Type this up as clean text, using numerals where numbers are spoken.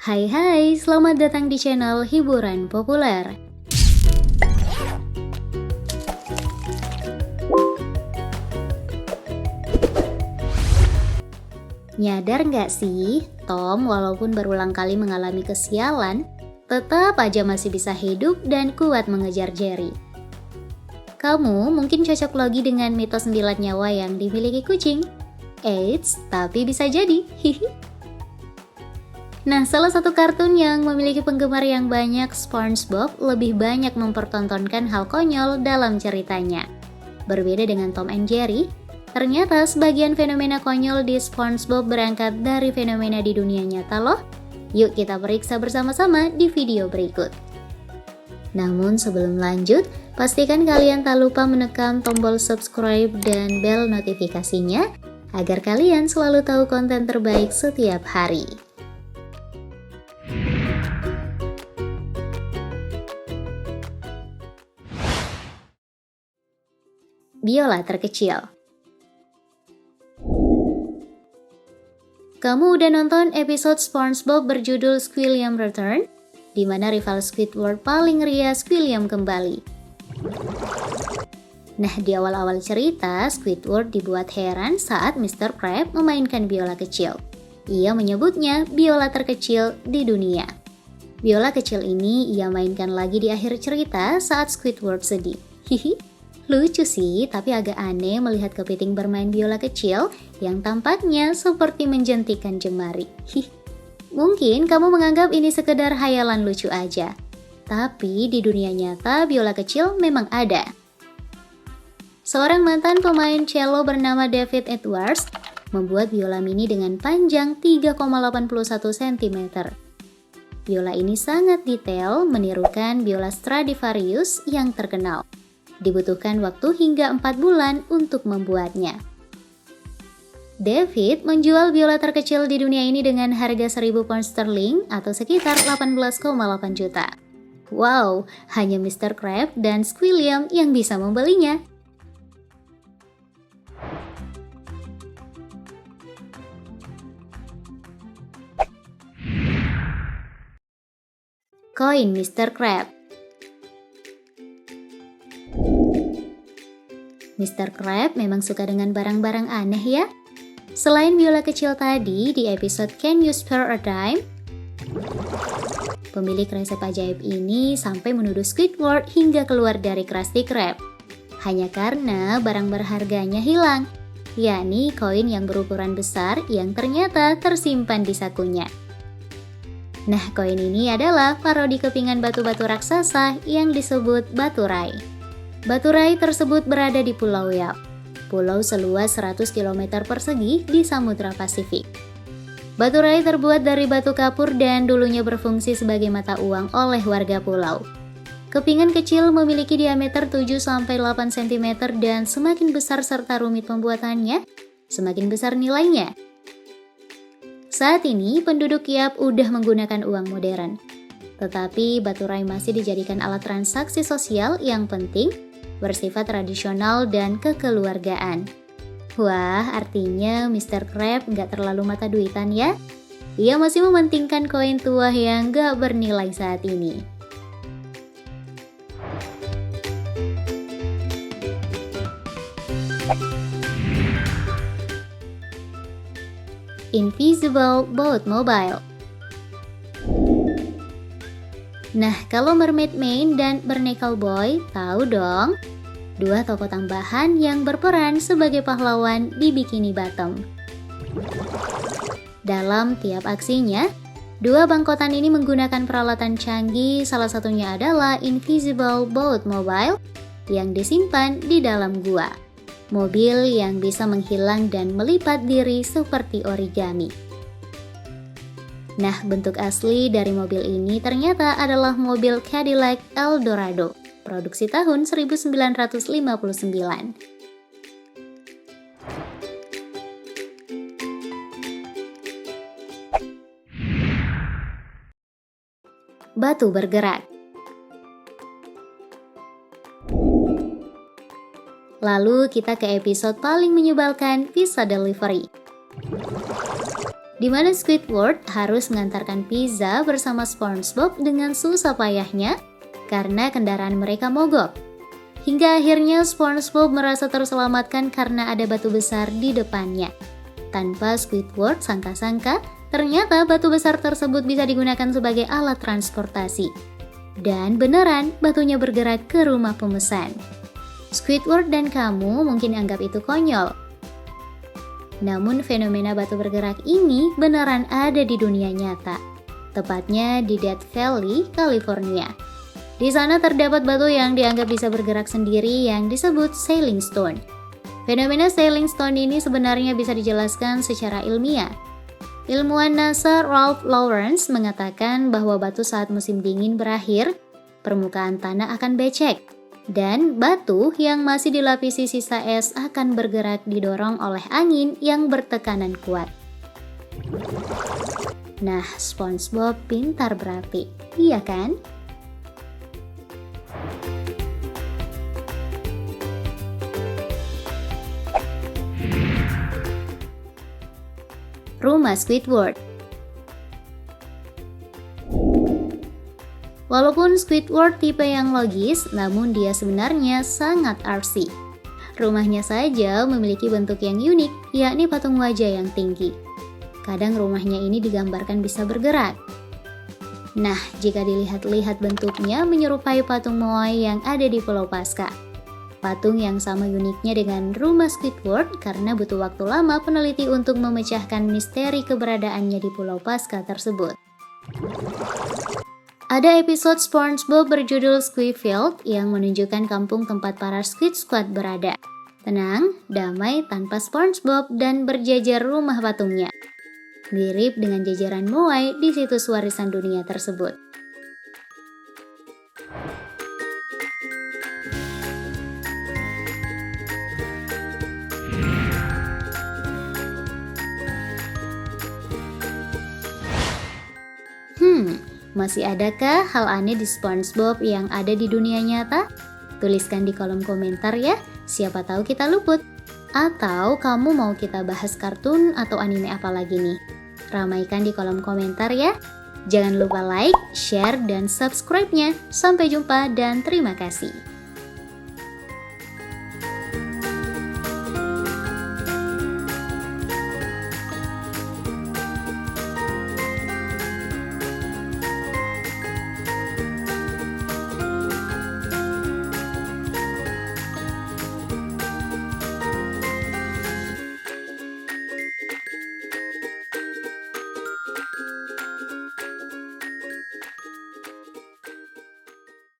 Hai hai, selamat datang di channel Hiburan Populer. Nyadar nggak sih, Tom walaupun berulang kali mengalami kesialan, tetap aja masih bisa hidup dan kuat mengejar Jerry. Kamu mungkin cocok lagi dengan mitos 9 nyawa yang dimiliki kucing. Eits, tapi bisa jadi. Nah, salah satu kartun yang memiliki penggemar yang banyak, SpongeBob, lebih banyak mempertontonkan hal konyol dalam ceritanya. Berbeda dengan Tom and Jerry, ternyata sebagian fenomena konyol di SpongeBob berangkat dari fenomena di dunia nyata loh. Yuk kita periksa bersama-sama di video berikut. Namun sebelum lanjut, pastikan kalian tak lupa menekan tombol subscribe dan bel notifikasinya agar kalian selalu tahu konten terbaik setiap hari. Biola terkecil. Kamu udah nonton episode SpongeBob berjudul Squilliam Return? Di mana rival Squidward paling ria Squilliam kembali. Nah, di awal-awal cerita, Squidward dibuat heran saat Mr. Krabs memainkan biola kecil. Ia menyebutnya biola terkecil di dunia. Biola kecil ini ia mainkan lagi di akhir cerita saat Squidward sedih. Hihi. Lucu sih, tapi agak aneh melihat kepiting bermain biola kecil yang tampaknya seperti menjentikan jemari. Mungkin kamu menganggap ini sekedar hayalan lucu aja. Tapi di dunia nyata biola kecil memang ada. Seorang mantan pemain cello bernama David Edwards membuat biola mini dengan panjang 3,81 cm. Biola ini sangat detail, menirukan biola Stradivarius yang terkenal. Dibutuhkan waktu hingga 4 bulan untuk membuatnya. David menjual biola terkecil di dunia ini dengan harga 1.000 pound sterling atau sekitar 18,8 juta. Wow, hanya Mr. Krabs dan Squilliam yang bisa membelinya. Koin Mr. Krabs. Mr. Krabs memang suka dengan barang-barang aneh ya. Selain biola kecil tadi di episode Can You Spare a Dime? Pemilik resep ajaib ini sampai menuduh Squidward hingga keluar dari Krusty Krab. Hanya karena barang berharganya hilang, yakni koin yang berukuran besar yang ternyata tersimpan di sakunya. Nah, koin ini adalah parodi kepingan batu-batu raksasa yang disebut Batu Rai. Batu Rai tersebut berada di Pulau Yap, pulau seluas 100 km persegi di Samudra Pasifik. Batu Rai terbuat dari batu kapur dan dulunya berfungsi sebagai mata uang oleh warga pulau. Kepingan kecil memiliki diameter 7-8 cm dan semakin besar serta rumit pembuatannya, semakin besar nilainya. Saat ini penduduk Yap udah menggunakan uang modern. Tetapi Batu Rai masih dijadikan alat transaksi sosial yang penting, bersifat tradisional dan kekeluargaan. Wah, artinya Mr. Krabs nggak terlalu mata duitan ya? Ia masih mementingkan koin tua yang nggak bernilai saat ini. Invisible Boat Mobile. Nah, kalau Mermaid Maid dan Barnacle Boy, tahu dong? Dua tokoh tambahan yang berperan sebagai pahlawan di Bikini Bottom. Dalam tiap aksinya, dua bangkotan ini menggunakan peralatan canggih, salah satunya adalah Invisible Boat Mobile yang disimpan di dalam gua. Mobil yang bisa menghilang dan melipat diri seperti origami. Nah, bentuk asli dari mobil ini ternyata adalah mobil Cadillac Eldorado, produksi tahun 1959. Batu bergerak. Lalu kita ke episode paling menyebalkan, pizza delivery. di mana Squidward harus mengantarkan pizza bersama SpongeBob dengan susah payahnya karena kendaraan mereka mogok. Hingga akhirnya SpongeBob merasa terselamatkan karena ada batu besar di depannya. Tanpa Squidward sangka-sangka, ternyata batu besar tersebut bisa digunakan sebagai alat transportasi. Dan beneran, batunya bergerak ke rumah pemesan. Squidward dan kamu mungkin anggap itu konyol. Namun fenomena batu bergerak ini beneran ada di dunia nyata. Tepatnya di Death Valley, California. Di sana terdapat batu yang dianggap bisa bergerak sendiri yang disebut Sailing Stone. Fenomena Sailing Stone ini sebenarnya bisa dijelaskan secara ilmiah. Ilmuwan NASA Ralph Lawrence mengatakan bahwa batu saat musim dingin berakhir, permukaan tanah akan becek, dan batu yang masih dilapisi sisa es akan bergerak didorong oleh angin yang bertekanan kuat. Nah, SpongeBob pintar berarti, iya kan? Rumah Squidward. Walaupun Squidward tipe yang logis, namun dia sebenarnya sangat artsy. Rumahnya saja memiliki bentuk yang unik, yakni patung wajah yang tinggi. Kadang rumahnya ini digambarkan bisa bergerak. Nah, jika dilihat-lihat bentuknya menyerupai patung Moai yang ada di Pulau Paskah. Patung yang sama uniknya dengan rumah Squidward karena butuh waktu lama peneliti untuk memecahkan misteri keberadaannya di Pulau Paskah tersebut. Ada episode SpongeBob berjudul Squidfield yang menunjukkan kampung tempat para Squid Squad berada. Tenang, damai tanpa SpongeBob dan berjajar rumah patungnya. Mirip dengan jajaran Moai di situs warisan dunia tersebut. Masih adakah hal aneh di SpongeBob yang ada di dunia nyata? Tuliskan di kolom komentar ya, siapa tahu kita luput. Atau kamu mau kita bahas kartun atau anime apa lagi nih? Ramaikan di kolom komentar ya. Jangan lupa like, share, dan subscribe-nya. Sampai jumpa dan terima kasih.